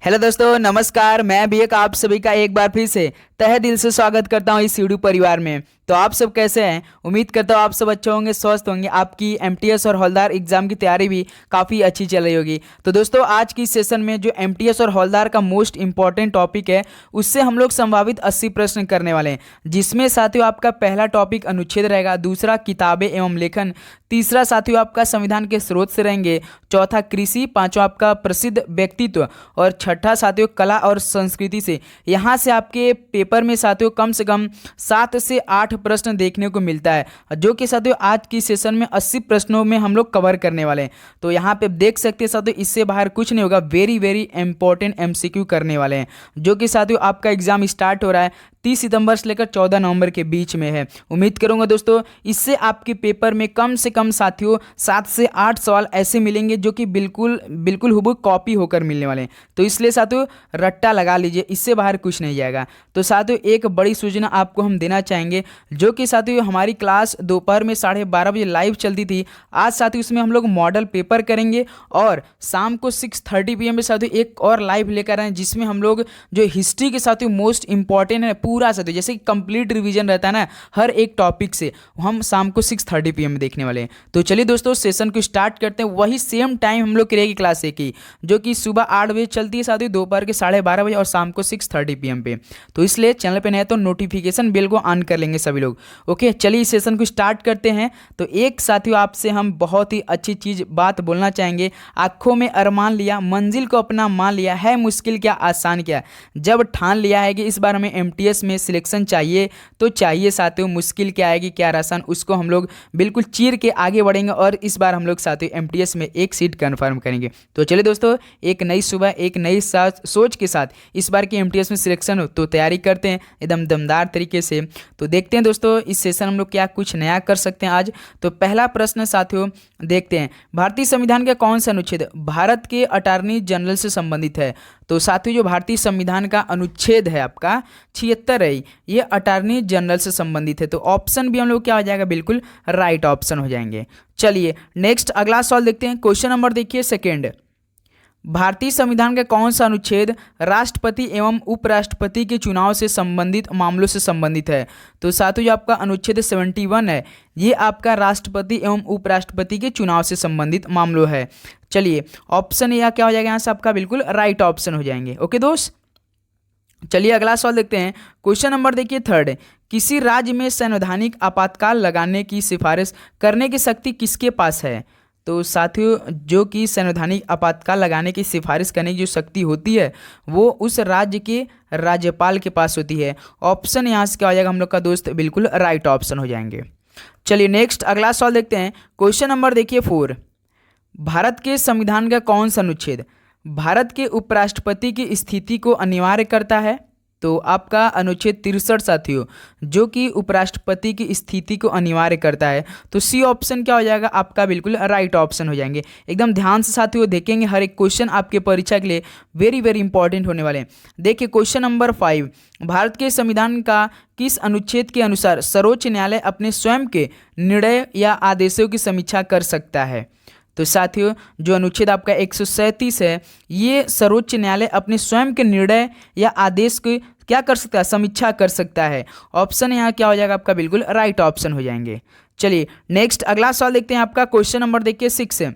Hello दोस्तों, नमस्कार। मैं भी एक आप सभी का एक बार फिर से तहे दिल से स्वागत करता हूं इस यूट्यूब परिवार में। तो आप सब कैसे हैं? उम्मीद करता हूं आप सब अच्छे होंगे, स्वस्थ होंगे। आपकी एमटीएस और हवलदार एग्जाम की तैयारी भी काफ़ी अच्छी चल रही होगी। तो दोस्तों, आज की सेशन में जो एमटीएस और हवलदार का मोस्ट इंपॉर्टेंट टॉपिक है, उससे हम लोग संभावित 80 प्रश्न करने वाले हैं। जिसमें साथियों आपका पहला टॉपिक अनुच्छेद रहेगा, दूसरा किताबें एवं लेखन, तीसरा साथियों आपका संविधान के स्रोत से रहेंगे, चौथा कृषि, पांचवा आपका प्रसिद्ध व्यक्तित्व और छठा साथियों कला और संस्कृति से। यहाँ से आपके पेपर में साथियों कम से कम 7 से 8 प्रश्न देखने को मिलता है, जो कि साथियों आज की सेशन में 80 प्रश्नों में हम लोग कवर करने वाले हैं। तो यहाँ पे देख सकते हैं साथियों, इससे बाहर कुछ नहीं होगा। वेरी वेरी इंपॉर्टेंट एमसीक्यू करने वाले हैं, जो कि साथियों आपका एग्जाम स्टार्ट हो रहा है 30 सितंबर से लेकर 14 नवंबर के बीच में है। उम्मीद करूंगा दोस्तों, इससे आपके पेपर में कम से कम साथियों 7 से 8 सवाल ऐसे मिलेंगे जो कि बिल्कुल बिल्कुल हुबहू कॉपी होकर मिलने वाले हैं। तो इसलिए साथियों रट्टा लगा लीजिए, इससे बाहर कुछ नहीं जाएगा। तो साथियों एक बड़ी सूचना आपको हम देना चाहेंगे, जो कि साथियों हमारी क्लास दोपहर में 12:30 बजे लाइव चलती थी। आज साथियों उसमें हम लोग मॉडल पेपर करेंगे और शाम को 6:30 PM में साथियों एक और लाइव लेकर आए, जिसमें हम लोग जो हिस्ट्री के साथियों मोस्ट इंपॉर्टेंट है पूरा साथियों, जैसे कि कंप्लीट रिवीजन रहता है ना हर एक टॉपिक से, हम शाम को 6:30 PM में देखने वाले हैं। तो चलिए दोस्तों सेशन को स्टार्ट करते हैं। वही सेम टाइम हम लोग करेगी क्लास एक ही, जो कि सुबह 8 बजे चलती है साथियों, दोपहर के 12:30 बजे और शाम को 6:30 PM पे। तो इसलिए चैनल पे नए तो नोटिफिकेशन बेल को ऑन कर लेंगे सभी लोग। ओके, चलिए इस सेशन को स्टार्ट करते हैं। तो एक साथियों आपसे हम बहुत ही अच्छी चीज बात बोलना चाहेंगे। आंखों में अरमान लिया, मंजिल को अपना मान लिया, है मुश्किल क्या आसान क्या। जब ठान लिया है कि इस बार हमें एमटीएस में सिलेक्शन चाहिए, तो चाहिए साथियों, मुश्किल क्या आएगी क्या आसान, उसको हम लोग बिल्कुल चीर के आगे बढ़ेंगे और इस बार हम लोग साथियों एमटीएस में एक सीट कंफर्म करेंगे। तो चलिए दोस्तों, एक नई सुबह एक नई सोच के साथ इस बार की एमटीएस में सिलेक्शन हो तो तैयारी करते हैं एकदम दमदार तरीके से। तो देखते हैं दोस्तों इस सेशन हम लोग क्या कुछ नया कर सकते हैं आज। तो पहला प्रश्न साथियों देखते हैं, भारतीय संविधान का कौन सा अनुच्छेद भारत के अटॉर्नी जनरल से संबंधित है। तो साथियों जो भारतीय संविधान का अनुच्छेद है आपका 76 है, ये अटॉर्नी जनरल से संबंधित है। तो ऑप्शन भी हम लोग क्या हो जाएगा, बिल्कुल राइट ऑप्शन हो जाएंगे। चलिए नेक्स्ट अगला सवाल देखते हैं। क्वेश्चन नंबर देखिए सेकेंड, भारतीय संविधान का कौन सा अनुच्छेद राष्ट्रपति एवं उपराष्ट्रपति के चुनाव से संबंधित मामलों से संबंधित है। तो साथियों जो आपका अनुच्छेद 71 है, ये आपका राष्ट्रपति एवं उपराष्ट्रपति के चुनाव से संबंधित मामलों है। चलिए ऑप्शन यह क्या हो जाएगा, यहाँ से आपका बिल्कुल राइट ऑप्शन हो जाएंगे। ओके दोस्त, चलिए अगला सवाल देखते हैं। क्वेश्चन नंबर देखिए थर्ड, किसी राज्य में संवैधानिक आपातकाल लगाने की सिफारिश करने की शक्ति किसके पास है। तो साथियों जो कि संवैधानिक आपातकाल लगाने की सिफारिश करने की जो शक्ति होती है, वो उस राज्य के राज्यपाल के पास होती है। ऑप्शन यहाँ से क्या हो जाएगा हम लोग का दोस्त, बिल्कुल राइट ऑप्शन हो जाएंगे। चलिए नेक्स्ट अगला सवाल देखते हैं। क्वेश्चन नंबर देखिए 4, भारत के संविधान का कौन सा अनुच्छेद भारत के उपराष्ट्रपति की स्थिति को अनिवार्य करता है। तो आपका अनुच्छेद 63 साथियों, जो कि उपराष्ट्रपति की स्थिति को अनिवार्य करता है। तो सी ऑप्शन क्या हो जाएगा आपका, बिल्कुल राइट ऑप्शन हो जाएंगे। एकदम ध्यान से साथियों देखेंगे, हर एक क्वेश्चन आपके परीक्षा के लिए वेरी वेरी इंपॉर्टेंट होने वाले हैं। देखिए क्वेश्चन नंबर 5, भारत के संविधान का किस अनुच्छेद के अनुसार सर्वोच्च न्यायालय अपने स्वयं के निर्णय या आदेशों की समीक्षा कर सकता है। तो साथियों जो अनुच्छेद आपका 137 है, ये सर्वोच्च न्यायालय अपने स्वयं के निर्णय या आदेश को क्या कर सकता है, समीक्षा कर सकता है। ऑप्शन यहाँ क्या हो जाएगा आपका, बिल्कुल राइट ऑप्शन हो जाएंगे। चलिए नेक्स्ट अगला सवाल देखते हैं। आपका क्वेश्चन नंबर देखिए 6 है,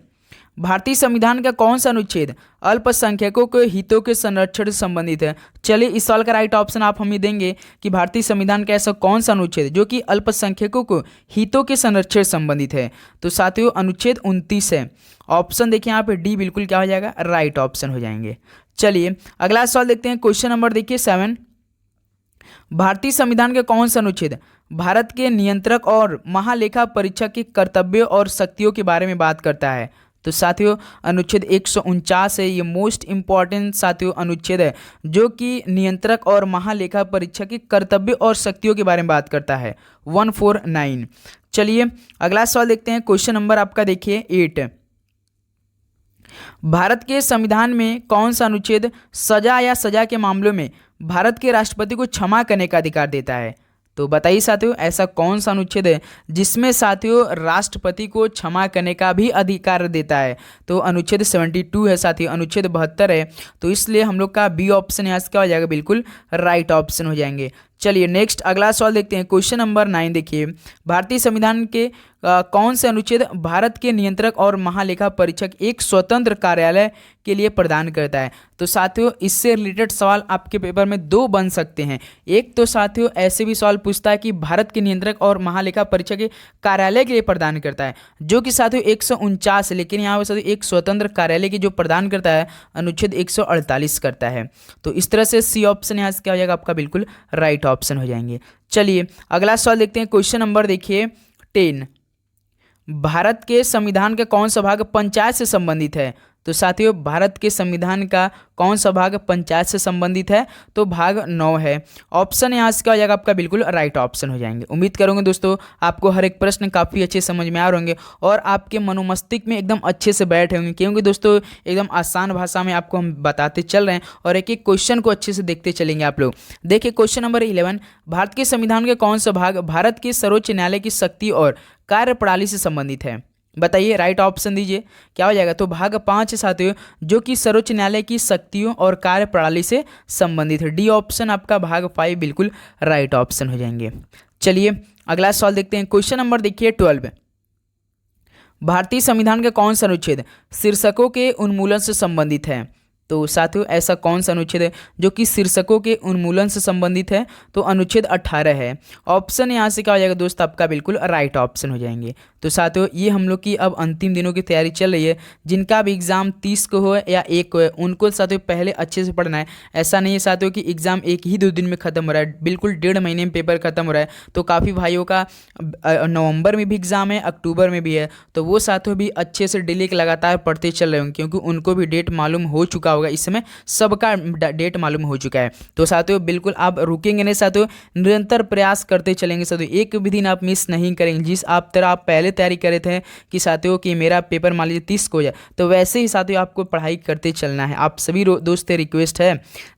भारतीय संविधान का कौन सा अनुच्छेद अल्पसंख्यकों के हितों के संरक्षण से संबंधित है। चलिए इस सवाल का राइट ऑप्शन आप हमें देंगे कि भारतीय संविधान का ऐसा कौन सा अनुच्छेद जो कि अल्पसंख्यकों को हितों के संरक्षण से संबंधित है। तो साथियों अनुच्छेद 29 है। ऑप्शन देखिए यहाँ पे डी बिल्कुल क्या हो जाएगा, राइट ऑप्शन हो जाएंगे। चलिए अगला सवाल देखते हैं। क्वेश्चन नंबर देखिए 7, भारतीय संविधान का कौन सा अनुच्छेद भारत के नियंत्रक और महालेखा परीक्षक के कर्तव्यों और शक्तियों के बारे में बात करता है। तो साथियों अनुच्छेद 149 है, ये मोस्ट इंपॉर्टेंट साथियों अनुच्छेद है, जो कि नियंत्रक और महालेखा परीक्षक के कर्तव्य और शक्तियों के बारे में बात करता है। 149। चलिए अगला सवाल देखते हैं। क्वेश्चन नंबर आपका देखिए 8, भारत के संविधान में कौन सा अनुच्छेद सजा या सजा के मामलों में भारत के राष्ट्रपति को क्षमा करने का अधिकार देता है। तो बताइए साथियों, ऐसा कौन सा अनुच्छेद है जिसमें साथियों राष्ट्रपति को क्षमा करने का भी अधिकार देता है? तो अनुच्छेद 72 है साथियों, अनुच्छेद 72 है। तो इसलिए हम लोग का बी ऑप्शन यहाँ से क्या हो जाएगा, बिल्कुल राइट ऑप्शन हो जाएंगे। चलिए नेक्स्ट अगला सवाल देखते हैं। क्वेश्चन नंबर 9 देखिए, भारतीय संविधान के कौन से अनुच्छेद भारत के नियंत्रक और महालेखा परीक्षक एक स्वतंत्र कार्यालय के लिए प्रदान करता है? तो साथियों इससे रिलेटेड सवाल आपके पेपर में दो बन सकते हैं। एक तो साथियों ऐसे भी सवाल पूछता है कि भारत के नियंत्रक और महालेखा परीक्षक के कार्यालय के लिए प्रदान करता है, जो कि साथियों 149 है, लेकिन यहाँ पर साथियों एक स्वतंत्र कार्यालय की जो प्रदान करता है अनुच्छेद 148 करता है। तो इस तरह से सी ऑप्शन यहाँ से क्या हो जाएगा आपका, बिल्कुल राइट ऑप्शन हो जाएंगे। चलिए अगला सवाल देखते हैं। क्वेश्चन नंबर देखिए 10, भारत के संविधान का कौन सा भाग पंचायत से संबंधित है? तो साथियों भारत के संविधान का कौन सा भाग पंचायत से संबंधित है? तो भाग 9 है। ऑप्शन यहाँ से क्या हो जाएगा आपका, बिल्कुल राइट ऑप्शन हो जाएंगे। उम्मीद करूँगा दोस्तों आपको हर एक प्रश्न काफ़ी अच्छे समझ में आ रहे होंगे और आपके मनोमस्तिष्क में एकदम अच्छे से बैठे होंगे, क्योंकि दोस्तों एकदम आसान भाषा में आपको हम बताते चल रहे हैं और एक एक क्वेश्चन को अच्छे से देखते चलेंगे आप लोग। देखिए क्वेश्चन नंबर 11, भारत के संविधान का कौन सा भाग भारत के सर्वोच्च न्यायालय की शक्ति और कार्यप्रणाली से संबंधित है? बताइए, राइट ऑप्शन दीजिए, क्या हो जाएगा? तो भाग 5 है साथियों, जो कि सर्वोच्च न्यायालय की शक्तियों और कार्यप्रणाली से संबंधित है। डी ऑप्शन आपका भाग 5 बिल्कुल राइट ऑप्शन हो जाएंगे। चलिए अगला सवाल देखते हैं। क्वेश्चन नंबर देखिए 12, भारतीय संविधान का कौन सा अनुच्छेद शीर्षकों के उन्मूलन से संबंधित है? तो साथियों ऐसा कौन सा अनुच्छेद है जो कि शीर्षकों के उन्मूलन से संबंधित है? तो अनुच्छेद 18 है। ऑप्शन यहाँ से क्या हो जाएगा दोस्त आपका, बिल्कुल राइट ऑप्शन हो जाएंगे। तो साथियों ये हम लोग की अब अंतिम दिनों की तैयारी चल रही है, जिनका भी एग्जाम 30 को हो या 1 को है, उनको साथियों पहले अच्छे से पढ़ना है। ऐसा नहीं है साथियों कि एग्जाम 1 ही 2 दिन में खत्म हो रहा है, बिल्कुल 1.5 महीने में पेपर खत्म हो रहा है। तो काफ़ी भाइयों का नवंबर में भी एग्जाम है, अक्टूबर में भी है, तो वो साथियों भी अच्छे से डेली लगातार पढ़ते चल रहे होंगे, क्योंकि उनको भी डेट मालूम हो चुका होगा। इस समय सबका डेट मालूम हो चुका है। तो साथियों बिल्कुल आप रुकेंगे नहीं साथियों, निरंतर प्रयास करते चलेंगे साथियों, एक भी दिन आप मिस नहीं करेंगे। जिस आप तरह आप पहले तैयारी करे थे कि साथियों कि मेरा पेपर मान लीजिए 30 को हो जाए, तो वैसे ही साथियों आपको पढ़ाई करते चलना है। आप सभी दोस्त से रिक्वेस्ट है।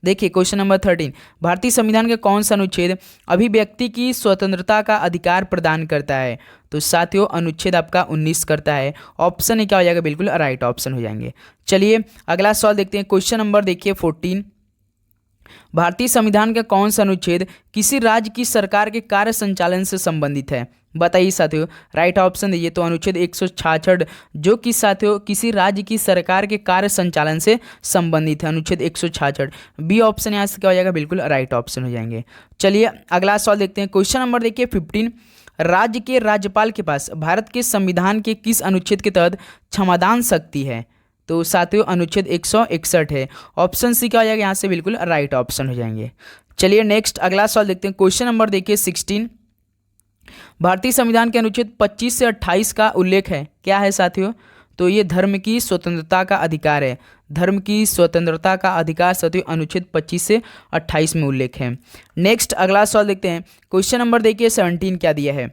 देखिए क्वेश्चन नंबर 13, भारतीय संविधान का कौन सा अनुच्छेद अभिव्यक्ति की स्वतंत्रता का अधिकार प्रदान करता है? तो साथियों अनुच्छेद आपका 19 करता है। ऑप्शन क्या हो जाएगा, बिल्कुल राइट ऑप्शन हो जाएंगे। चलिए अगला सवाल देखते हैं। क्वेश्चन नंबर देखिए 14, भारतीय संविधान का कौन सा अनुच्छेद किसी राज्य की सरकार के कार्य संचालन से संबंधित है? बताइए साथियों, राइट ऑप्शन दीजिए। तो अनुच्छेद 166, जो कि साथियों किसी राज्य की सरकार के कार्य संचालन से संबंधित है, अनुच्छेद 166। बी ऑप्शन यहाँ से क्या हो जाएगा, बिल्कुल राइट ऑप्शन हो जाएंगे। चलिए अगला सवाल देखते हैं। क्वेश्चन नंबर देखिए 15, राज्य के राज्यपाल के पास भारत के संविधान के किस अनुच्छेद के तहत क्षमादान शक्ति है? तो साथियों अनुच्छेद 161 है। ऑप्शन सी क्या हो जाएगा यहाँ से, बिल्कुल राइट ऑप्शन हो जाएंगे। चलिए नेक्स्ट अगला सवाल देखते हैं। क्वेश्चन नंबर देखिए 16, भारतीय संविधान के अनुच्छेद 25 से 28 का उल्लेख है, क्या है साथियों? तो ये धर्म की स्वतंत्रता का अधिकार है। धर्म की स्वतंत्रता का अधिकार साथियों अनुच्छेद 25 से 28 में उल्लेख है। नेक्स्ट अगला सवाल देखते हैं। क्वेश्चन नंबर देखिए 17 क्या दिया है,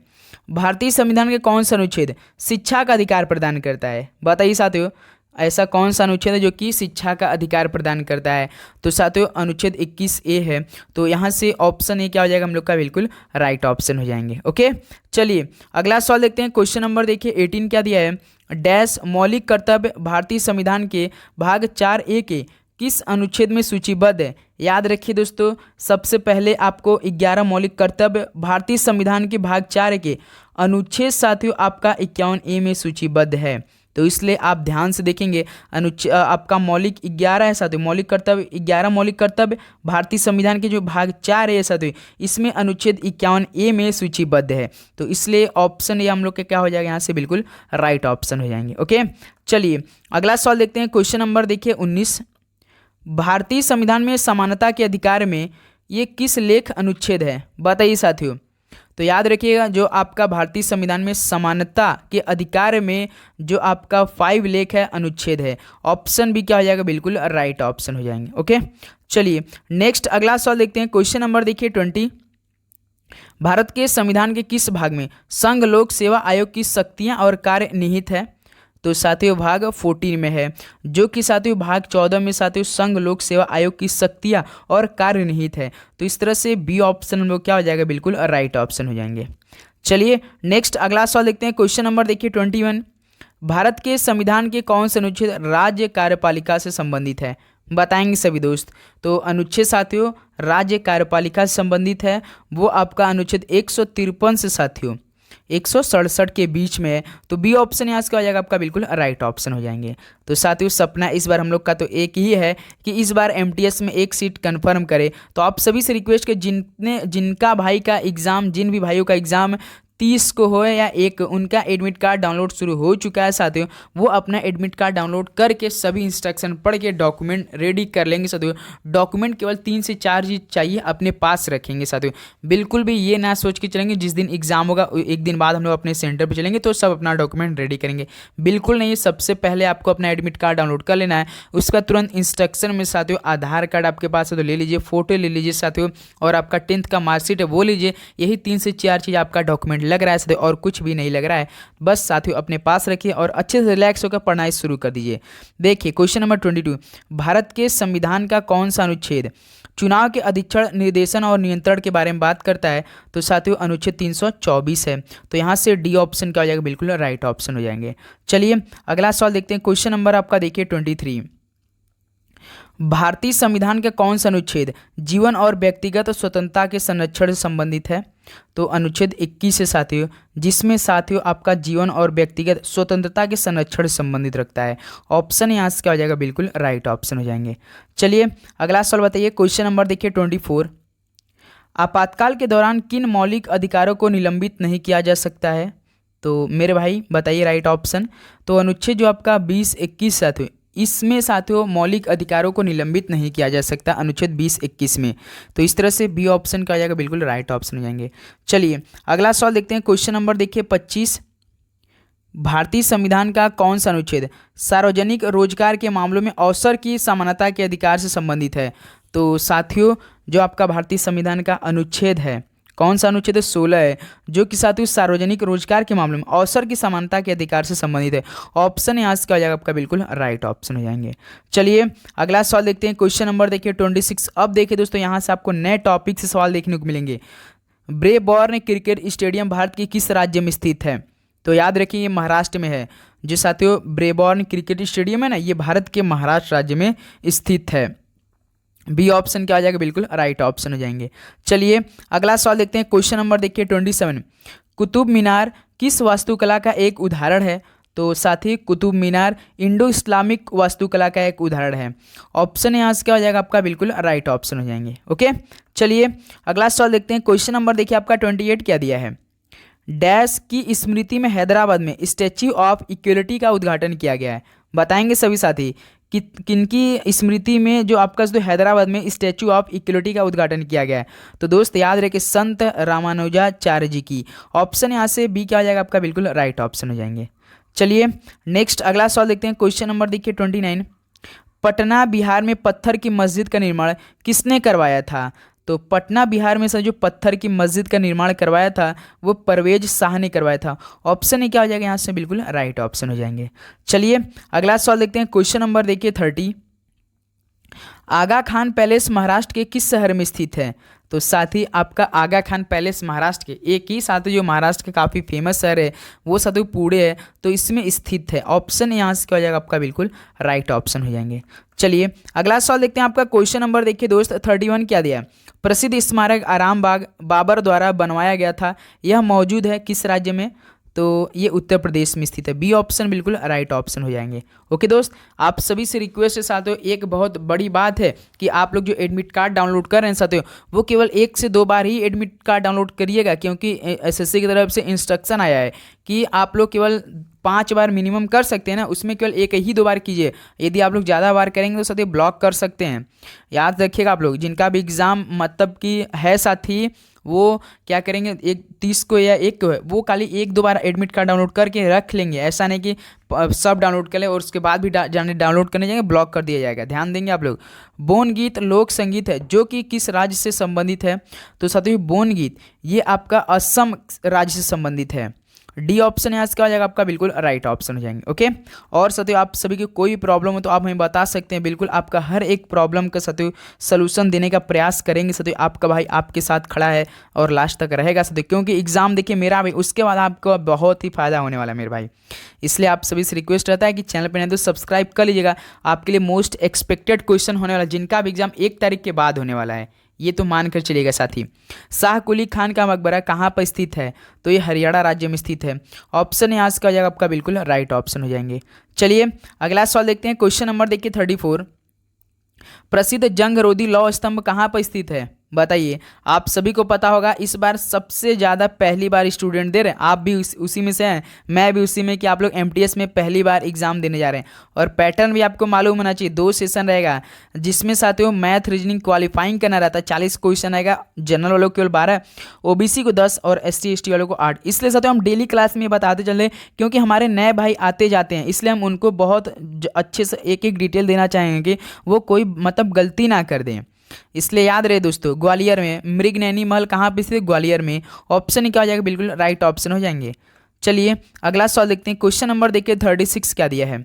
भारतीय संविधान के कौन सा अनुच्छेद शिक्षा का अधिकार प्रदान करता है? बताइए साथियों, ऐसा कौन सा अनुच्छेद है जो कि शिक्षा का अधिकार प्रदान करता है? तो साथियों अनुच्छेद 21A है। तो यहाँ से ऑप्शन ए क्या हो जाएगा हम लोग का, बिल्कुल राइट ऑप्शन हो जाएंगे। ओके चलिए अगला सवाल देखते हैं। क्वेश्चन नंबर देखिए 18 क्या दिया है, डैश मौलिक कर्तव्य भारतीय संविधान के भाग 4A के किस अनुच्छेद में सूचीबद्ध है? याद रखिए दोस्तों, सबसे पहले आपको 11 मौलिक कर्तव्य भारतीय संविधान के भाग 4 के अनुच्छेद साथियों आपका 51A में सूचीबद्ध है। तो इसलिए आप ध्यान से देखेंगे, आपका मौलिक 11 है साथियों, मौलिक कर्तव्य 11 मौलिक कर्तव्य भारतीय संविधान के जो भाग 4 है साथियों, इसमें अनुच्छेद 51A में सूचीबद्ध है। तो इसलिए ऑप्शन ये हम लोग के क्या हो जाएगा यहाँ से, बिल्कुल राइट ऑप्शन हो जाएंगे। ओके चलिए अगला सवाल देखते हैं। क्वेश्चन नंबर देखिए 19, भारतीय संविधान में समानता के अधिकार में ये किस लेख अनुच्छेद है? बताइए साथियों। तो याद रखिएगा, जो आपका भारतीय संविधान में समानता के अधिकार में जो आपका 5 लेख है अनुच्छेद है। ऑप्शन भी क्या हो जाएगा, बिल्कुल राइट ऑप्शन हो जाएंगे। ओके चलिए नेक्स्ट अगला सवाल देखते हैं। क्वेश्चन नंबर देखिए 20, भारत के संविधान के किस भाग में संघ लोक सेवा आयोग की शक्तियां और कार्य निहित है? तो साथियों भाग 14 में है, जो कि साथियों भाग 14 में साथियों संघ लोक सेवा आयोग की शक्तियाँ और कार्य निहित है। तो इस तरह से बी ऑप्शन हम लोग क्या हो जाएगा, बिल्कुल राइट ऑप्शन हो जाएंगे। चलिए नेक्स्ट अगला सवाल देखते हैं। क्वेश्चन नंबर देखिए 21। भारत के संविधान के कौन से अनुच्छेद राज्य कार्यपालिका से संबंधित है, बताएंगे सभी दोस्त। तो अनुच्छेद साथियों राज्य कार्यपालिका से संबंधित है, वो आपका अनुच्छेद 153 से साथियों 167 के बीच में है। तो बी ऑप्शन यहाँ से हो जाएगा आपका बिल्कुल राइट ऑप्शन हो जाएंगे। तो साथियों सपना इस बार हम लोग का तो एक ही है कि इस बार एमटीएस में एक सीट कंफर्म करे। तो आप सभी से रिक्वेस्ट के जिनका भाई का एग्ज़ाम, जिन भी भाइयों का एग्ज़ाम 30 को हो या एक, उनका एडमिट कार्ड डाउनलोड शुरू हो चुका है साथियों, वो अपना एडमिट कार्ड डाउनलोड करके सभी इंस्ट्रक्शन पढ़ के डॉक्यूमेंट रेडी कर लेंगे साथियों। डॉक्यूमेंट केवल 3 से 4 चीज चाहिए, अपने पास रखेंगे साथियों। बिल्कुल भी ये ना सोच के चलेंगे जिस दिन एग्जाम होगा एक दिन बाद हम लोग अपने सेंटर पर चलेंगे तो सब अपना डॉक्यूमेंट रेडी करेंगे, बिल्कुल नहीं। सबसे पहले आपको अपना एडमिट कार्ड डाउनलोड कर लेना है, उसका तुरंत इंस्ट्रक्शन में साथियों आधार कार्ड आपके पास है तो ले लीजिए, फोटो ले लीजिए साथियों, और आपका 10th का मार्कशीट है वो लीजिए। यही 3 से 4 चीज़ आपका डॉक्यूमेंट लग रहा है साथियों, और कुछ भी नहीं लग रहा है। बस साथियों अपने पास रखिए और अच्छे से रिलैक्स होकर पढ़ाई शुरू कर दीजिए। देखिए क्वेश्चन नंबर 22। भारत के संविधान का कौन सा अनुच्छेद चुनाव के अधीक्षण, निर्देशन और नियंत्रण के बारे में बात करता है? तो साथियों अनुच्छेद 324 है। तो यहाँ से डी ऑप्शन क्या हो जाएगा, बिल्कुल राइट ऑप्शन हो जाएंगे। चलिए अगला सवाल देखते हैं। क्वेश्चन नंबर आपका देखिए 23। भारतीय संविधान का कौन सा अनुच्छेद जीवन और व्यक्तिगत स्वतंत्रता के संरक्षण से संबंधित है? तो अनुच्छेद 21 है साथियों, जिसमें साथियों आपका जीवन और व्यक्तिगत स्वतंत्रता के संरक्षण से संबंधित रखता है। ऑप्शन यहाँ से क्या हो जाएगा, बिल्कुल राइट ऑप्शन हो जाएंगे। चलिए अगला सवाल बताइए। क्वेश्चन नंबर देखिए 24। आपातकाल के दौरान किन मौलिक अधिकारों को निलंबित नहीं किया जा सकता है? तो मेरे भाई बताइए राइट ऑप्शन। तो अनुच्छेद जो आपका 20-21 साथियों, इसमें साथियों मौलिक अधिकारों को निलंबित नहीं किया जा सकता, अनुच्छेद 20-21 में। तो इस तरह से बी ऑप्शन का आ जाएगा, बिल्कुल राइट ऑप्शन हो जाएंगे। चलिए अगला सवाल देखते हैं। क्वेश्चन नंबर देखिए 25। भारतीय संविधान का कौन सा अनुच्छेद सार्वजनिक रोजगार के मामलों में अवसर की समानता के अधिकार से संबंधित है? तो साथियों जो आपका भारतीय संविधान का अनुच्छेद है, कौन सा अनुच्छेद 16 है, जो कि साथियों सार्वजनिक रोजगार के मामले में अवसर की समानता के अधिकार से संबंधित है। ऑप्शन यहाँ से क्या हो जाएगा आपका, बिल्कुल राइट ऑप्शन हो जाएंगे। चलिए अगला सवाल देखते हैं। क्वेश्चन नंबर देखिए 26। अब देखिए दोस्तों यहाँ से आपको नए टॉपिक से सवाल देखने को मिलेंगे। ब्रेबॉर्न क्रिकेट स्टेडियम भारत के किस राज्य में स्थित है? तो याद रखिए ये महाराष्ट्र में है। जो साथियों ब्रेबॉर्न क्रिकेट स्टेडियम है ना, ये भारत के महाराष्ट्र राज्य में स्थित है। बी ऑप्शन क्या आ जाएगा, बिल्कुल राइट ऑप्शन हो जाएंगे। चलिए अगला सवाल देखते हैं। क्वेश्चन नंबर देखिए 27। कुतुब मीनार किस वास्तुकला का एक उदाहरण है? तो साथी कुतुब मीनार इंडो इस्लामिक वास्तुकला का एक उदाहरण है। ऑप्शन यहाँ से क्या हो जाएगा आपका, बिल्कुल राइट ऑप्शन हो जाएंगे। ओके चलिए अगला सवाल देखते हैं। क्वेश्चन नंबर देखिए आपका 28 क्या दिया है? डैश की स्मृति में हैदराबाद में स्टैच्यू ऑफ इक्वलिटी का उद्घाटन किया गया है, बताएंगे सभी साथी कि किनकी स्मृति में जो आपका जो हैदराबाद में स्टैच्यू ऑफ इक्वलिटी का उद्घाटन किया गया है? तो दोस्त याद रहे कि संत रामानुजाचार्य जी की। ऑप्शन यहाँ से बी क्या हो जाएगा आपका, बिल्कुल राइट ऑप्शन हो जाएंगे। चलिए नेक्स्ट अगला सवाल देखते हैं। क्वेश्चन नंबर देखिए 29। पटना बिहार में पत्थर की मस्जिद का निर्माण किसने करवाया था? तो पटना बिहार में से जो पत्थर की मस्जिद का निर्माण करवाया था वो परवेज शाह ने करवाया था। ऑप्शन क्या हो जाएगा यहाँ से, बिल्कुल राइट ऑप्शन हो जाएंगे। चलिए अगला सवाल देखते हैं। क्वेश्चन नंबर देखिए 30। आगा खान पैलेस महाराष्ट्र के किस शहर में स्थित है? तो साथी आपका आगा खान पैलेस महाराष्ट्र के एक ही साथी जो महाराष्ट्र के काफ़ी फेमस शहर है वो साथी पुणे है, तो इसमें स्थित है। ऑप्शन यहाँ से क्या हो जाएगा आपका, बिल्कुल राइट ऑप्शन हो जाएंगे। चलिए अगला सवाल देखते हैं। आपका क्वेश्चन नंबर देखिए दोस्त 31 क्या दिया है? प्रसिद्ध स्मारक आराम बाग बाबर द्वारा बनवाया गया था, यह मौजूद है किस राज्य में? तो ये उत्तर प्रदेश में स्थित है। बी ऑप्शन बिल्कुल राइट ऑप्शन हो जाएंगे। ओके दोस्त आप सभी से रिक्वेस्ट है साथियों, एक बहुत बड़ी बात है कि आप लोग जो एडमिट कार्ड डाउनलोड कर रहे हैं साथियों वो केवल 1 से 2 बार ही एडमिट कार्ड डाउनलोड करिएगा, क्योंकि एसएससी की तरफ से इंस्ट्रक्शन आया है कि आप लोग केवल 5 बार मिनिमम कर सकते हैं ना, उसमें केवल 1 ही 2 बार कीजिए। यदि आप लोग ज़्यादा बार करेंगे तो साथी ब्लॉक कर सकते हैं। याद रखिएगा आप लोग जिनका भी एग्ज़ाम मतलब कि है साथी वो क्या करेंगे, 30 को या 1 को है वो खाली 1-2 बार एडमिट कार्ड डाउनलोड करके रख लेंगे। ऐसा नहीं कि सब डाउनलोड कर ले और उसके बाद भी डाउनलोड करने जाएंगे ब्लॉक कर दिया जाएगा। ध्यान देंगे आप लोग। बोन गीत लोक संगीत है जो कि किस राज्य से संबंधित है? तो साथियों बोन गीत ये आपका असम राज्य से संबंधित है। डी ऑप्शन यहाँ से क्या हो जाएगा आपका बिल्कुल राइट ऑप्शन हो जाएंगे। ओके, और साथियों आप सभी की कोई प्रॉब्लम हो तो आप हमें बता सकते हैं, बिल्कुल आपका हर एक प्रॉब्लम का साथियों सलूशन देने का प्रयास करेंगे साथियों। आपका भाई आपके साथ खड़ा है और लास्ट तक रहेगा साथियों, क्योंकि एग्जाम देखिए मेरा भी उसके बाद आपको बहुत ही फायदा होने वाला है मेरे भाई। इसलिए आप सभी से रिक्वेस्ट रहता है कि चैनल पर नहीं तो सब्सक्राइब कर लीजिएगा। आपके लिए मोस्ट एक्सपेक्टेड क्वेश्चन होने वाला, जिनका भी एग्जाम 1 तारीख के बाद होने वाला है, ये तो मानकर चलिएगा साथी। शाह कुली खान का मकबरा कहाँ पर स्थित है? तो ये हरियाणा राज्य में स्थित है। ऑप्शन यहाँ से हो जाएगा आपका बिल्कुल राइट ऑप्शन हो जाएंगे। चलिए अगला सवाल देखते हैं। क्वेश्चन नंबर देखिए 34। प्रसिद्ध जंगरोधी लौह स्तंभ कहाँ पर स्थित है? बताइए। आप सभी को पता होगा, इस बार सबसे ज़्यादा पहली बार स्टूडेंट दे रहे हैं, आप भी उसी में से हैं, मैं भी उसी में, कि आप लोग एमटीएस में पहली बार एग्जाम देने जा रहे हैं। और पैटर्न भी आपको मालूम होना चाहिए, 2 सेशन रहेगा, जिसमें साथियों मैथ रीजनिंग क्वालिफाइंग करना रहता है। 40 क्वेश्चन आएगा, जनरल वालों को केवल 12, ओबीसी को 10 और एसटी एसटी वालों को 8। इसलिए साथियों हम डेली क्लास में बताते चल रहे हैं, क्योंकि हमारे नए भाई आते जाते हैं, इसलिए हम उनको बहुत अच्छे से एक एक डिटेल देना चाहेंगे कि वो कोई मतलब गलती ना कर दें। इसलिए याद रहे दोस्तों, ग्वालियर में मृगनैनी महल कहाँ पे स्थित? ग्वालियर में। ऑप्शन क्या हो जाएगा? बिल्कुल राइट ऑप्शन हो जाएंगे। चलिए अगला सवाल देखते हैं। क्वेश्चन नंबर देखिए 36 क्या दिया है?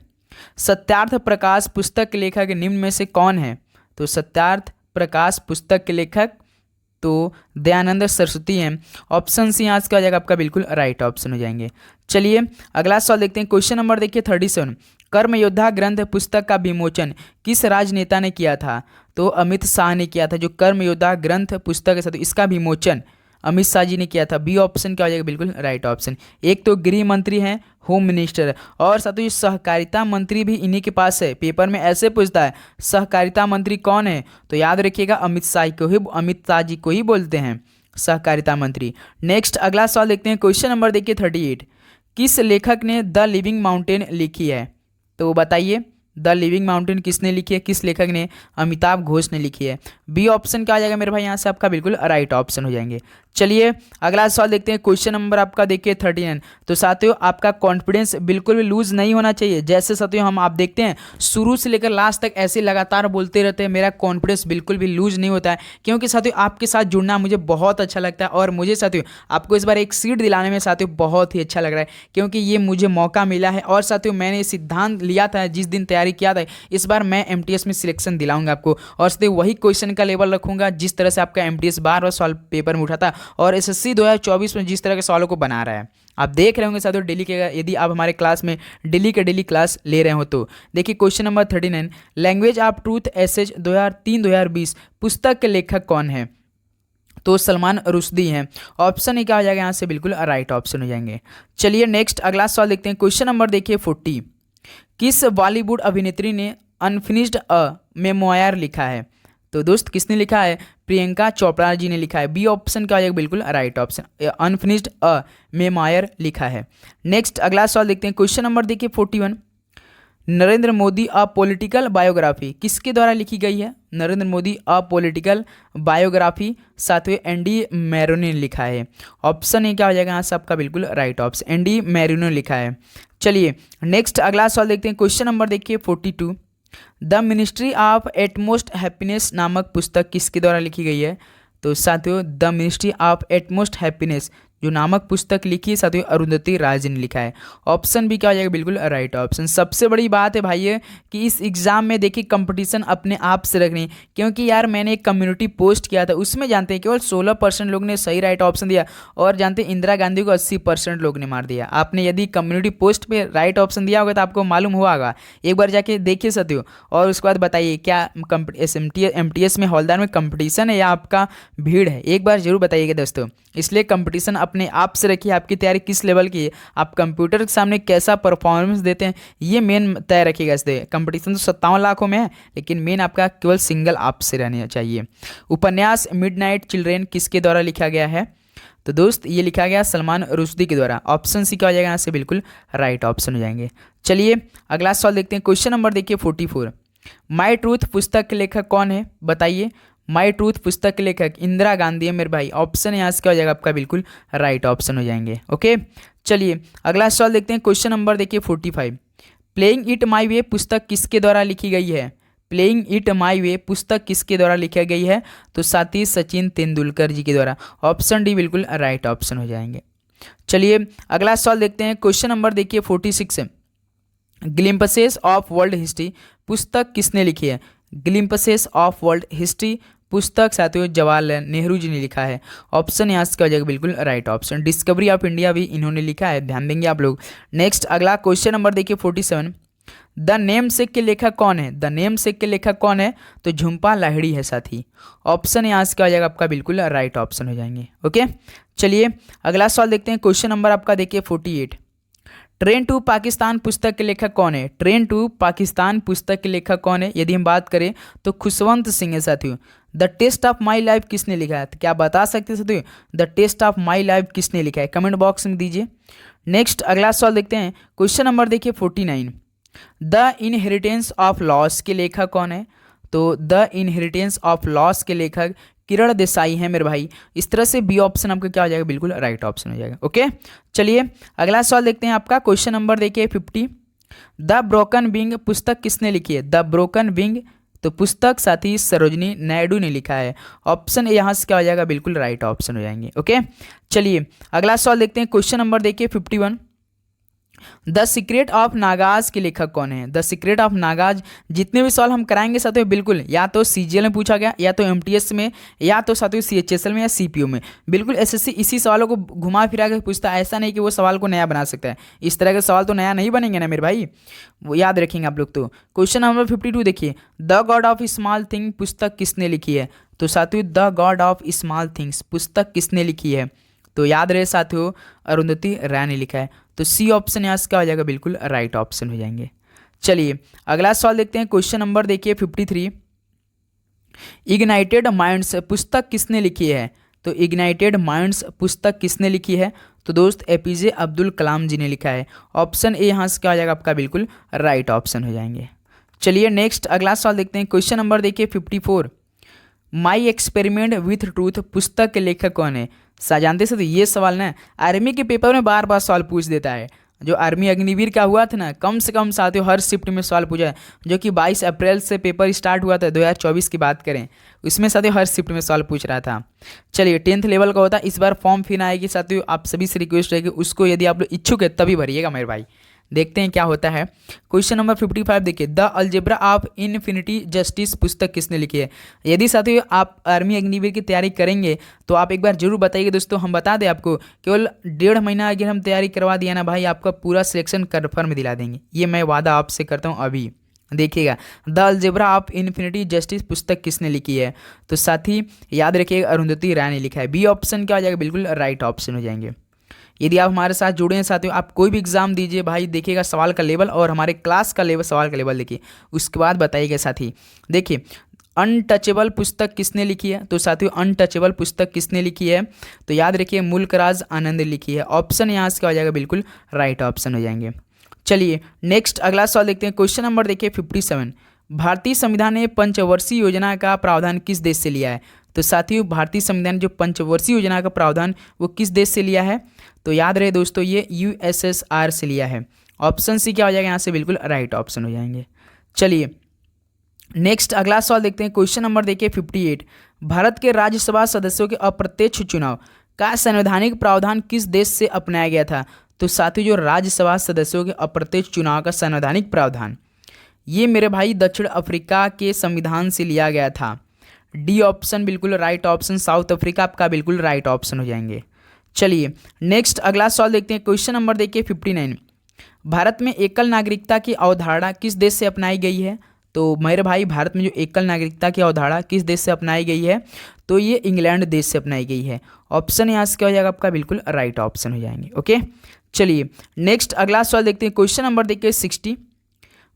सत्यार्थ प्रकाश पुस्तक के लेखक निम्न में से कौन है? तो सत्यार्थ प्रकाश पुस्तक के लेखक तो दयानंद सरस्वती हैं। ऑप्शन सी यहाँ से क्या हो जाएगा आपका बिल्कुल राइट ऑप्शन हो जाएंगे। चलिए अगला सवाल देखते हैं। क्वेश्चन नंबर देखिए 37। कर्म योद्धा ग्रंथ पुस्तक का विमोचन किस राजनेता ने किया था? तो अमित शाह ने किया था। जो कर्म योद्धा ग्रंथ पुस्तक है साथियों, इसका विमोचन अमित शाह जी ने किया था। बी ऑप्शन क्या हो जाएगा बिल्कुल राइट ऑप्शन। एक तो गृह मंत्री हैं, होम मिनिस्टर है, और साथियों ये सहकारिता मंत्री भी इन्हीं के पास है। पेपर में ऐसे पूछता है सहकारिता मंत्री कौन है, तो याद रखिएगा अमित शाह जी को ही बोलते हैं सहकारिता मंत्री। नेक्स्ट अगला सवाल देखते हैं। क्वेश्चन नंबर देखिए 38। किस लेखक ने द लिविंग माउंटेन लिखी है? तो बताइए द लिविंग माउंटेन किसने लिखी है, किस लेखक ने? अमिताभ घोष ने लिखी है। बी ऑप्शन क्या आ जाएगा मेरे भाई यहाँ से आपका बिल्कुल राइट ऑप्शन हो जाएंगे। चलिए अगला सवाल देखते हैं। क्वेश्चन नंबर आपका देखिए 39। तो साथियों आपका कॉन्फिडेंस बिल्कुल भी लूज नहीं होना चाहिए। जैसे साथियों हम आप देखते हैं शुरू से लेकर लास्ट तक ऐसे लगातार बोलते रहते हैं, मेरा कॉन्फिडेंस बिल्कुल भी लूज नहीं होता है, क्योंकि साथियों आपके साथ जुड़ना मुझे बहुत अच्छा लगता है। और मुझे साथियों आपको इस बार एक सीट दिलाने में साथियों बहुत ही अच्छा लग रहा है, क्योंकि ये मुझे मौका मिला है। और साथियों मैंने सिद्धांत लिया था, जिस दिन तैयारी किया था, इस बार मैं एमटीएस में सिलेक्शन दिलाऊंगा आपको। और साथियों वही क्वेश्चन का लेवल रखूंगा जिस तरह से आपका एमटीएस बार सवाल पेपर में उठा था, और एसएससी 2024 में जिस तरह के सवालों को बना रहा है। आप देख रहे होंगे साथियों डेली के, यदि आप हमारे क्लास में डेली के डेली क्लास ले रहे हो तो देखिए question number 39। Language of truth essays 2003-2020 पुस्तक के लेखक कौन है? तो सलमान रुश्दी हैं। ऑप्शन ही क्या हो जाएगा यहाँ से बिल्कुल राइट ऑप्शन हो जाएंगे। चलिए नेक्स्ट अगला सवाल देखते हैं। क्वेश्चन नंबर देखिए 40। किस बॉलीवुड अभिनेत्री ने अनफिनिश्ड अ मेमोयर लिखा है? तो दोस्त किसने लिखा है? प्रियंका चोपड़ा जी ने लिखा है। बी ऑप्शन क्या हो जाएगा बिल्कुल राइट ऑप्शन, अनफिनिश्ड अ मेमोयर लिखा है। नेक्स्ट अगला सवाल देखते हैं। क्वेश्चन नंबर देखिए 41। Narendra Modi a political biography किसके द्वारा लिखी गई है? Narendra Modi a political biography साथी एनडी मैरिनो ने लिखा है। ऑप्शन ए क्या हो जाएगा यहाँ से आपका बिल्कुल राइट ऑप्शन, एनडी मैरिनो लिखा है। चलिए नेक्स्ट अगला सवाल देखते हैं। क्वेश्चन नंबर देखिए 42। The ministry of utmost happiness नामक पुस्तक किसके द्वारा लिखी गई है? तो साथियों the ministry of utmost happiness जो नामक पुस्तक लिखी है साथियों अरुंधति राज ने लिखा है। ऑप्शन भी क्या हो जाएगा बिल्कुल राइट ऑप्शन। सबसे बड़ी बात है भाई ये कि इस एग्ज़ाम में देखिए कंपटीशन अपने आप से रखनी, क्योंकि यार मैंने एक कम्युनिटी पोस्ट किया था, उसमें जानते हैं केवल 16% लोग ने सही राइट ऑप्शन दिया, और जानते हैं इंदिरा गांधी को 80% लोग ने मार दिया। आपने यदि कम्युनिटी पोस्ट पे राइट ऑप्शन दिया होगा तो आपको मालूम हुआ होगा, एक बार जाके देखिए साथियों, और उसके बाद बताइए क्या एमटीएस में हवलदार में कंपटीशन है या आपका भीड़ है, एक बार जरूर बताइएगा दोस्तों। इसलिए कंपटीशन अपने आप से रखिए, आपकी तैयारी किस लेवल की है, आप कंप्यूटर के सामने कैसा परफॉर्मेंस देते हैं, ये मेन तय रखिएगा। इसलिए कंपटीशन तो 57 लाखों में है, लेकिन मेन आपका केवल सिंगल आप से रहना चाहिए। उपन्यास मिडनाइट चिल्ड्रेन किसके द्वारा लिखा गया है? तो दोस्त ये लिखा गया सलमान रुश्दी के द्वारा। ऑप्शन सी क्या हो जाएगा यहाँ से बिल्कुल राइट ऑप्शन हो जाएंगे। चलिए अगला सवाल देखते हैं। क्वेश्चन नंबर देखिए 44। माई ट्रूथ पुस्तक के लेखक कौन है? बताइए। माई ट्रूथ पुस्तक के लेखक इंदिरा गांधी है मेरे भाई। ऑप्शन यहाँ से क्या हो जाएगा आपका बिल्कुल राइट ऑप्शन हो जाएंगे। ओके चलिए अगला सवाल देखते हैं। क्वेश्चन नंबर देखिए 45। प्लेइंग इट माई वे पुस्तक किसके द्वारा लिखी गई है? प्लेइंग इट माई वे पुस्तक किसके द्वारा लिखी गई है? तो साथी सचिन तेंदुलकर जी के द्वारा। ऑप्शन डी बिल्कुल राइट ऑप्शन हो जाएंगे। चलिए अगला सवाल देखते हैं। क्वेश्चन नंबर देखिए 46 है। ग्लिम्पसेस ऑफ वर्ल्ड हिस्ट्री पुस्तक किसने लिखी है? ग्लिम्पसेस ऑफ वर्ल्ड हिस्ट्री पुस्तक साथियों जवाहरलाल नेहरू जी ने लिखा है। ऑप्शन यहाँ से हो जाएगा बिल्कुल right option. Discovery of India भी इन्होंने लिखा है, ध्यान देंगे आप लोग। नेक्स्ट अगला क्वेश्चन नंबर देखिए 47। द नेम सेक के लेखक कौन है? द नेम सेक के लेखक कौन है? तो झुम्पा लाहिड़ी है साथी। ऑप्शन यहाँ से क्या हो जाएगा आपका बिल्कुल राइट ऑप्शन हो जाएंगे। ओके चलिए अगला सवाल देखते हैं। क्वेश्चन नंबर आपका देखिए 48। ट्रेन टू पाकिस्तान पुस्तक के लेखक कौन है? ट्रेन टू पाकिस्तान पुस्तक के लेखक कौन है? यदि हम बात करें तो खुशवंत सिंह है साथियों। The taste of my life किसने लिखा है? तो क्या बता सकते हैं साथियों the taste of my life किसने लिखा है? कमेंट बॉक्स में दीजिए। नेक्स्ट अगला सवाल देखते हैं। क्वेश्चन नंबर देखिए 49। द इनहेरिटेंस ऑफ लॉस के लेखक कौन है? तो द इनहेरिटेंस ऑफ लॉस के लेखक किरण देसाई है मेरे भाई। इस तरह से बी ऑप्शन आपका क्या हो जाएगा बिल्कुल राइट ऑप्शन हो जाएगा। ओके चलिए अगला सवाल देखते हैं आपका। क्वेश्चन नंबर देखिए 50। द ब्रोकन विंग पुस्तक किसने लिखी है? द ब्रोकन विंग तो पुस्तक साथी सरोजनी नायडू ने लिखा है। ऑप्शन ए यहाँ से क्या हो जाएगा बिल्कुल राइट ऑप्शन हो जाएंगे। ओके चलिए अगला सवाल देखते हैं। क्वेश्चन नंबर देखिए 51। द सीक्रेट ऑफ नागाज के लेखक कौन है? द सीक्रेट ऑफ नागाज जितने भी सवाल हम कराएंगे साथियों बिल्कुल या तो सीजीएल में पूछा गया, या तो एमटीएस में, या तो साथियों सीएचएसएल में, या सीपीयू में। बिल्कुल एसएससी इसी सवालों को घुमा फिरा के पूछता है, ऐसा नहीं कि वो सवाल को नया बना सकता है। इस तरह के सवाल तो नया नहीं बनेंगे ना मेरे भाई, वो याद रखेंगे आप लोग। तो क्वेश्चन नंबर 52 देखिए। The God of small thing पुस्तक किसने लिखी है? तो साथियों the God of small things पुस्तक किसने लिखी है? तो याद रहे साथियों अरुंधति राय ने लिखा है। तो सी ऑप्शन यहाँ से क्या हो जाएगा बिल्कुल राइट ऑप्शन हो जाएंगे। चलिए अगला सवाल देखते हैं। क्वेश्चन नंबर देखिए 53। इग्नाइटेड माइंड्स पुस्तक किसने लिखी है? तो इग्नाइटेड माइंड्स पुस्तक किसने लिखी है? तो दोस्त एपीजे अब्दुल कलाम जी ने लिखा है। ऑप्शन ए यहाँ से क्या हो जाएगा आपका बिल्कुल राइट ऑप्शन हो जाएंगे। चलिए नेक्स्ट अगला सवाल देखते हैं। क्वेश्चन नंबर देखिए 54। माई एक्सपेरिमेंट विथ ट्रूथ पुस्तक के लेखक कौन है? जानते से तो ये सवाल ना आर्मी के पेपर में बार बार सवाल पूछ देता है। जो आर्मी अग्निवीर का हुआ था ना, कम से कम साथियों हर शिफ्ट में सवाल पूछा है, जो कि 22 अप्रैल से पेपर स्टार्ट हुआ था 2024 की बात करें, इसमें साथियों हर शिफ्ट में सवाल पूछ रहा था। चलिए 10th लेवल का होता है। इस बार फॉर्म फिर आएगी साथियों, आप सभी से रिक्वेस्ट रहेगी उसको यदि आप लोग इच्छुक है तभी भरिएगा मेरे भाई। देखते हैं क्या होता है। क्वेश्चन नंबर 55 देखिए। The algebra of infinity justice पुस्तक किसने लिखी है? यदि साथियों आप आर्मी अग्निवीर की तैयारी करेंगे तो आप एक बार जरूर बताइए दोस्तों। हम बता दें आपको केवल 1.5 महीना अगर हम तैयारी करवा दिया ना भाई, आपका पूरा सिलेक्शन कन्फर्म दिला देंगे, ये मैं वादा आपसे करता हूँ। अभी देखिएगा the algebra of infinity justice पुस्तक किसने लिखी है? तो साथी याद रखिएगा अरुंधति राय ने लिखा है। बी ऑप्शन क्या हो जाएगा बिल्कुल राइट ऑप्शन हो जाएंगे। यदि आप हमारे साथ जुड़े हैं साथियों, आप कोई भी एग्जाम दीजिए भाई, देखिएगा सवाल का लेवल और हमारे क्लास का लेवल, सवाल का लेवल देखिए, उसके बाद बताइएगा साथी। देखिए अनटचेबल पुस्तक किसने लिखी है? तो साथियों अनटचेबल पुस्तक किसने लिखी है? तो याद रखिए मुल्कराज आनंद लिखी है। ऑप्शन यहाँ से क्या हो जाएगा बिल्कुल राइट ऑप्शन हो जाएंगे। चलिए नेक्स्ट अगला सवाल देखते हैं। क्वेश्चन नंबर देखिए 57। भारतीय संविधान ने पंचवर्षीय योजना का प्रावधान किस देश से लिया है? तो साथियों भारतीय संविधान जो पंचवर्षीय योजना का प्रावधान वो किस देश से लिया है? तो याद रहे दोस्तों ये यूएसएसआर से लिया है। ऑप्शन सी क्या हो जाएगा यहाँ से बिल्कुल राइट ऑप्शन हो जाएंगे। चलिए नेक्स्ट अगला सवाल देखते हैं। क्वेश्चन नंबर देखिए 58। भारत के राज्यसभा सदस्यों के अप्रत्यक्ष चुनाव का संवैधानिक प्रावधान किस देश से अपनाया गया था? तो साथियों जो राज्यसभा सदस्यों के अप्रत्यक्ष चुनाव का संवैधानिक प्रावधान ये मेरे भाई दक्षिण अफ्रीका के संविधान से लिया गया था। डी ऑप्शन बिल्कुल राइट ऑप्शन, साउथ अफ्रीका आपका बिल्कुल राइट ऑप्शन हो जाएंगे। चलिए नेक्स्ट अगला सवाल देखते हैं। क्वेश्चन नंबर देखिए 59। भारत में एकल नागरिकता की अवधारणा किस देश से अपनाई गई है? तो मेरे भाई भारत में जो एकल नागरिकता की अवधारणा किस देश से अपनाई गई है? तो ये इंग्लैंड देश से अपनाई गई है। ऑप्शन यहाँ से क्या हो जाएगा आपका बिल्कुल राइट ऑप्शन हो जाएंगे। ओके चलिए नेक्स्ट अगला सवाल देखते हैं। क्वेश्चन नंबर देखिए 60।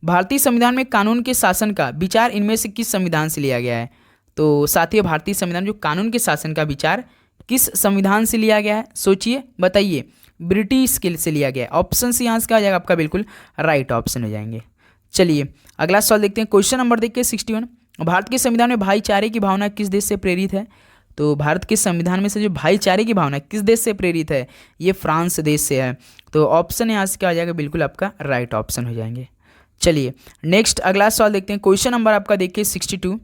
भारतीय संविधान में कानून के शासन का विचार इनमें से किस संविधान से लिया गया है? तो साथियों भारतीय संविधान जो कानून के शासन का विचार किस संविधान से लिया गया है? सोचिए बताइए। ब्रिटिश के से लिया गया है। ऑप्शन सी यहाँ से क्या हो जाएगा आपका बिल्कुल राइट ऑप्शन हो जाएंगे। चलिए अगला सवाल देखते हैं। क्वेश्चन नंबर देखिए 61। भारत के संविधान में भाईचारे की भावना किस देश से प्रेरित है? तो भारत के संविधान में से जो भाईचारे की भावना किस देश से प्रेरित है? ये फ्रांस देश से है। तो ऑप्शन यहाँ से क्या हो जाएगा बिल्कुल आपका राइट ऑप्शन हो जाएंगे। चलिए नेक्स्ट अगला सवाल देखते हैं। क्वेश्चन नंबर आपका देखिए 62।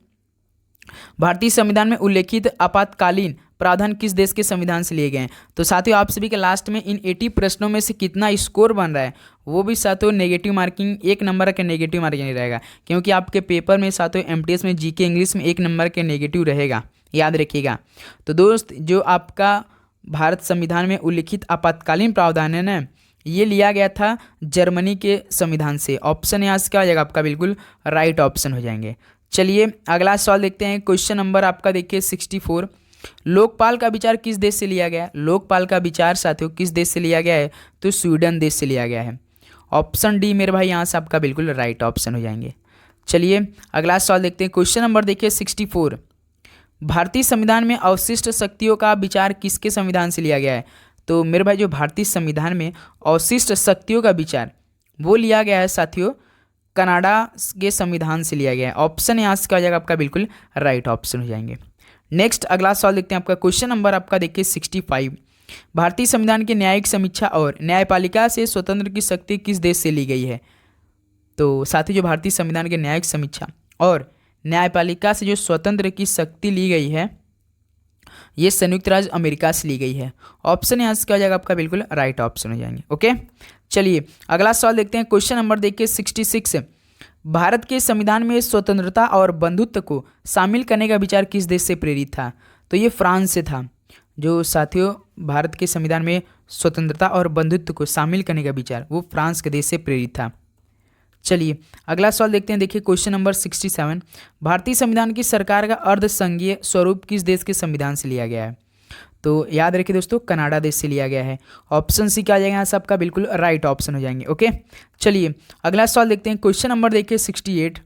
भारतीय संविधान में उल्लेखित आपातकालीन प्रावधान किस देश के संविधान से लिए गए हैं? तो साथियों आप सभी के लास्ट में इन 80 प्रश्नों में से कितना स्कोर बन रहा है वो भी साथियों नेगेटिव मार्किंग, 1 नंबर का नेगेटिव मार्किंग रहेगा, क्योंकि आपके पेपर में साथियों एमटीएस में जीके इंग्लिश में 1 नंबर के नेगेटिव रहेगा, याद रखिएगा। तो दोस्त जो आपका भारत संविधान में उल्लिखित आपातकालीन प्रावधान है ना, ये लिया गया था जर्मनी के संविधान से। ऑप्शन यहाँ से क्या हो जाएगा आपका, बिल्कुल राइट ऑप्शन हो जाएंगे। चलिए अगला सवाल देखते हैं। क्वेश्चन नंबर आपका देखिए 64। लोकपाल का विचार किस देश से लिया गया है? लोकपाल का विचार साथियों किस देश से लिया गया है? तो स्वीडन देश से लिया गया है। ऑप्शन डी मेरे भाई यहाँ से आपका बिल्कुल राइट ऑप्शन हो जाएंगे। चलिए अगला सवाल देखते हैं। क्वेश्चन नंबर देखिए 64। भारतीय संविधान में अवशिष्ट शक्तियों का विचार किसके संविधान से लिया गया है? तो मेरे भाई जो भारतीय संविधान में अवशिष्ट शक्तियों का विचार वो लिया गया है साथियों कनाडा के संविधान से लिया गया है। ऑप्शन यहाँ से क्या हो जाएगा आपका, बिल्कुल राइट ऑप्शन हो जाएंगे। नेक्स्ट अगला सवाल देखते हैं। आपका क्वेश्चन नंबर आपका देखिए 65। भारतीय संविधान की न्यायिक समीक्षा और न्यायपालिका से स्वतंत्र की शक्ति किस देश से ली गई है? तो साथ ही जो भारतीय संविधान के न्यायिक समीक्षा और न्यायपालिका से जो स्वतंत्र की शक्ति ली गई है ये संयुक्त राज्य अमेरिका से ली गई है। ऑप्शन यहाँ से क्या हो जाएगा आपका, बिल्कुल राइट ऑप्शन हो जाएंगे। ओके चलिए अगला सवाल देखते हैं। क्वेश्चन नंबर देखिए 66। भारत के संविधान में स्वतंत्रता और बंधुत्व को शामिल करने का विचार किस देश से प्रेरित था? तो ये फ्रांस से था। जो साथियों भारत के संविधान में स्वतंत्रता और बंधुत्व को शामिल करने का विचार वो फ्रांस के देश से प्रेरित था। चलिए अगला सवाल देखते हैं। देखिए क्वेश्चन नंबर 67। भारतीय संविधान की सरकार का अर्धसंघीय स्वरूप किस देश के संविधान से लिया गया है? तो याद रखिए दोस्तों कनाडा देश से लिया गया है। ऑप्शन सी क्या आ जाएगा यहाँ से आपका, बिल्कुल राइट ऑप्शन हो जाएंगे। ओके चलिए अगला सवाल देखते हैं। क्वेश्चन नंबर देखिए 68।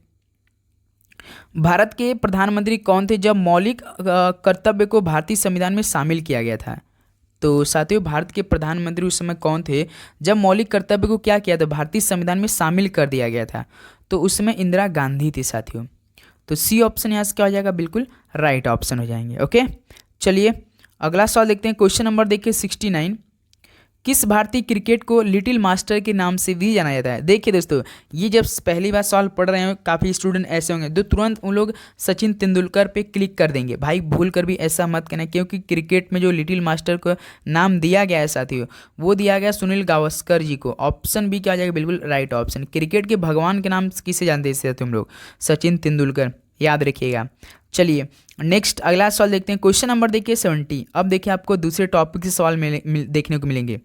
भारत के प्रधानमंत्री कौन थे जब मौलिक कर्तव्य को भारतीय संविधान में शामिल किया गया था? तो साथियों भारत के प्रधानमंत्री उस समय कौन थे जब मौलिक कर्तव्य को क्या किया था, भारतीय संविधान में शामिल कर दिया गया था? तो उसमें इंदिरा गांधी थी साथियों। तो सी ऑप्शन यहाँ से क्या हो जाएगा, बिल्कुल राइट ऑप्शन हो जाएंगे। ओके चलिए अगला सवाल देखते हैं। क्वेश्चन नंबर देखिए 69। किस भारतीय क्रिकेट को लिटिल मास्टर के नाम से भी जाना जाता है? देखिए दोस्तों ये जब पहली बार सवाल पढ़ रहे हो काफ़ी स्टूडेंट ऐसे होंगे जो तुरंत उन लोग सचिन तेंदुलकर पे क्लिक कर देंगे। भाई भूल कर भी ऐसा मत करना, क्योंकि क्रिकेट में जो लिटिल मास्टर को नाम दिया गया है साथियों वो दिया गया सुनील गावस्कर जी को। ऑप्शन बी क्या आ जाएगा, बिल्कुल राइट ऑप्शन। क्रिकेट के भगवान के नाम किसे जानते हैं हम लोग? सचिन तेंदुलकर, याद रखिएगा। चलिए नेक्स्ट अगला सवाल देखते हैं। क्वेश्चन नंबर देखिए 70। अब देखिए आपको दूसरे टॉपिक से सवाल देखने को मिलेंगे।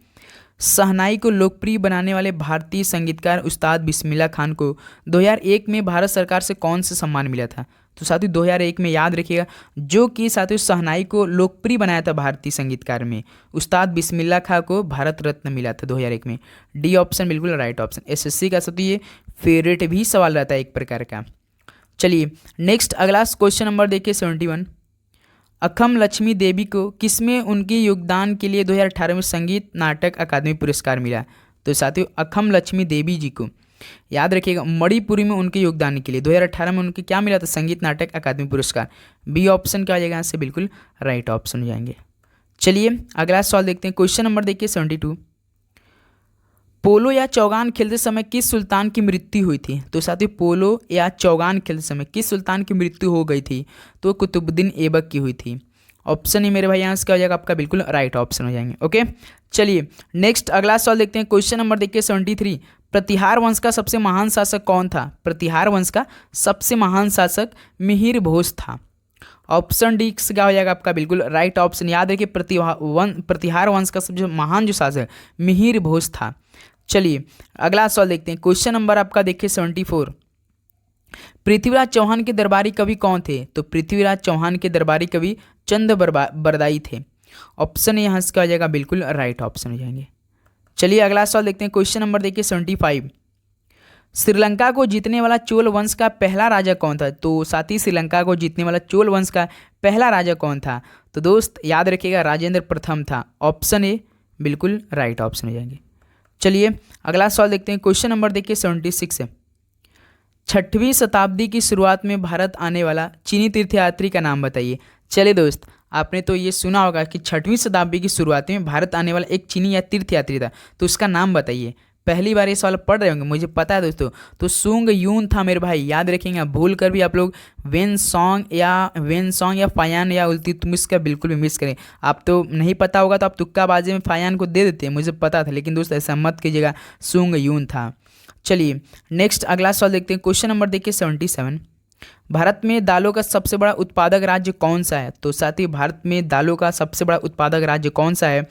शहनाई को लोकप्रिय बनाने वाले भारतीय संगीतकार उस्ताद बिस्मिल्लाह खान को 2001 में भारत सरकार से कौन सा सम्मान मिला था? तो साथियों 2001 में याद रखिएगा जो कि साथियों शहनाई को लोकप्रिय बनाया था भारतीय संगीतकार में उस्ताद बिस्मिल्लाह खान को भारत रत्न मिला था 2001 में। डी ऑप्शन बिल्कुल राइट ऑप्शन। एसएससी का साथियों ये फेवरेट भी सवाल रहता है एक प्रकार का। चलिए नेक्स्ट अगला क्वेश्चन नंबर देखिए 71। अखम लक्ष्मी देवी को किसमें उनके योगदान के लिए 2018 में संगीत नाटक अकादमी पुरस्कार मिला? तो साथियों अखम लक्ष्मी देवी जी को याद रखिएगा मणिपुरी में उनके योगदान के लिए 2018 में उनके क्या मिला था, संगीत नाटक अकादमी पुरस्कार। बी ऑप्शन क्या आ जाएगा यहाँ से, बिल्कुल राइट ऑप्शन हो जाएंगे। चलिए अगला सवाल देखते हैं। क्वेश्चन नंबर देखिए 72। पोलो या चौगान खेलते समय किस सुल्तान की मृत्यु हुई थी? तो साथियों पोलो या चौगान खेलते समय किस सुल्तान की मृत्यु हो गई थी? तो कुतुबुद्दीन ऐबक की हुई थी। ऑप्शन ही मेरे भाई यहाँ से क्या हो जाएगा आपका, बिल्कुल राइट ऑप्शन हो जाएंगे। ओके चलिए नेक्स्ट अगला सवाल देखते हैं। क्वेश्चन नंबर देखिए 73। प्रतिहार वंश का सबसे महान शासक कौन था? प्रतिहार वंश का सबसे महान शासक मिहिर भोज था। ऑप्शन डी क्या हो जाएगा आपका, बिल्कुल राइट ऑप्शन। याद रखिए प्रतिहार वंश का सबसे महान जो शासक मिहिर भोज था। चलिए अगला सवाल देखते हैं। क्वेश्चन नंबर आपका देखिए 74। पृथ्वीराज चौहान के दरबारी कवि कौन थे? तो पृथ्वीराज चौहान के दरबारी कवि चंद बरदाई थे। ऑप्शन यहाँ से क्या हो जाएगा, बिल्कुल राइट ऑप्शन हो जाएंगे। चलिए अगला सवाल देखते हैं। क्वेश्चन नंबर देखिए 75। श्रीलंका को जीतने वाला चोल वंश का पहला राजा कौन था? तो साथ ही श्रीलंका को जीतने वाला चोल वंश का पहला राजा कौन था? तो दोस्त याद रखिएगा राजेंद्र प्रथम था। ऑप्शन ए बिल्कुल राइट ऑप्शन हो जाएंगे। चलिए अगला सवाल देखते हैं। क्वेश्चन नंबर देखिए 76। 6वीं शताब्दी की शुरुआत में भारत आने वाला चीनी तीर्थयात्री का नाम बताइए। चलिए दोस्त आपने तो ये सुना होगा कि 6वीं शताब्दी की शुरुआत में भारत आने वाला एक चीनी या तीर्थयात्री था, तो उसका नाम बताइए। पहली बार ये सवाल पढ़ रहे होंगे, मुझे पता है दोस्तों। तो सुंग यून था मेरे भाई, याद रखेंगे। भूल कर भी आप लोग वेन सॉन्ग या फायान या इल्तुतमिश का बिल्कुल भी मिस करें। आप तो नहीं पता होगा तो आप तुक्काबाजी में फायान को दे देते हैं, मुझे पता था, लेकिन दोस्त ऐसा मत कीजिएगा, सुंग यून था। चलिए नेक्स्ट अगला सवाल देखते हैं। क्वेश्चन नंबर देखिए 77। भारत में दालों का सबसे बड़ा उत्पादक राज्य कौन सा है? तो साथी भारत में दालों का सबसे बड़ा उत्पादक राज्य कौन सा है?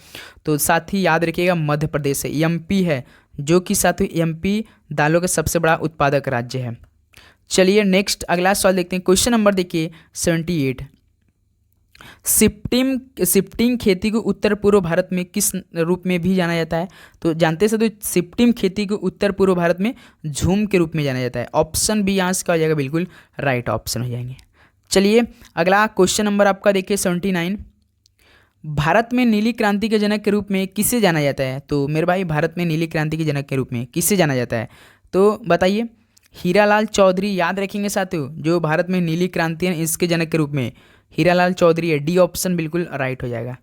तो साथी याद रखिएगा मध्य प्रदेश है, एमपी है, जो कि साथी एमपी दालों का सबसे बड़ा उत्पादक राज्य है। चलिए नेक्स्ट अगला सवाल देखते हैं। क्वेश्चन नंबर देखिए 78। शिफ्टिंग खेती को उत्तर पूर्व भारत में किस रूप में भी जाना जाता है? तो जानते हैं तो शिफ्टिंग खेती को उत्तर पूर्व भारत में झूम के रूप में जाना जाता है। ऑप्शन बी यहाँ का हो जाएगा, बिल्कुल राइट ऑप्शन हो जाएंगे। चलिए अगला क्वेश्चन नंबर आपका देखिए 79। भारत में नीली क्रांति के जनक के रूप में किसे जाना जाता है? तो मेरे भाई भारत में नीली क्रांति के जनक के रूप में किसे जाना जाता है? तो बताइए। हीरालाल चौधरी, याद रखेंगे साथियों, जो भारत में नीली क्रांति है इसके जनक के रूप में हीरालाल चौधरी है। डी ऑप्शन बिल्कुल राइट हो जाएगा।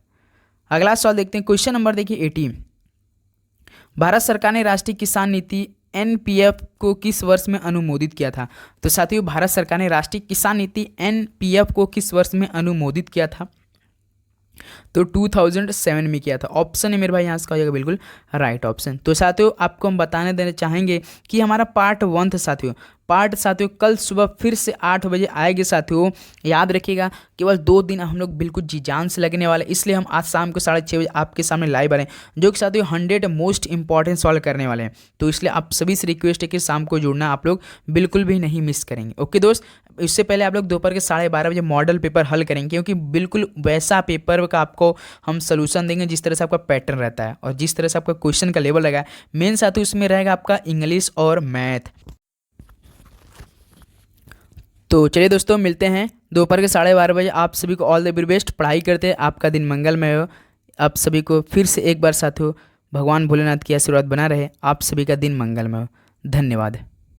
अगला सवाल देखते हैं। क्वेश्चन नंबर देखिए 80। भारत सरकार ने राष्ट्रीय किसान नीति एनपीएफ को किस वर्ष में अनुमोदित किया था? तो साथियों भारत सरकार ने राष्ट्रीय किसान नीति एनपीएफ को किस वर्ष में अनुमोदित किया था? तो 2007 में किया था। ऑप्शन है मेरे भाई यहाँ से हो जाएगा बिल्कुल राइट ऑप्शन। तो साथियों आपको हम बताने देना चाहेंगे कि हमारा पार्ट 1 था साथियों। पार्ट साथियों कल सुबह फिर से 8 बजे आएगी साथियों, याद रखिएगा। केवल 2 दिन हम लोग बिल्कुल जी जान से लगने वाले, इसलिए हम आज शाम को 6:30 बजे आपके सामने लाइव आ रहे हैं, जो कि साथियों 100 मोस्ट इंपॉर्टेंट सवाल करने वाले हैं। तो इसलिए आप सभी से रिक्वेस्ट है कि शाम को जुड़ना आप लोग बिल्कुल भी नहीं मिस करेंगे। ओके दोस्त, इससे पहले आप लोग दोपहर के 12:30 बजे मॉडल पेपर हल करेंगे, क्योंकि बिल्कुल वैसा पेपर का आपको हम सोल्यूशन देंगे जिस तरह से आपका पैटर्न रहता है और जिस तरह से आपका क्वेश्चन का लेवल रहेगा। मेन साथियों इसमें रहेगा आपका इंग्लिश और मैथ। तो चलिए दोस्तों मिलते हैं दोपहर के 12:30 बजे। आप सभी को ऑल द वेरी बेस्ट, पढ़ाई करते हैं, आपका दिन मंगलमय हो। आप सभी को फिर से एक बार साथियों भगवान भोलेनाथ की आशीर्वाद बना रहे, आप सभी का दिन मंगलमय हो। धन्यवाद।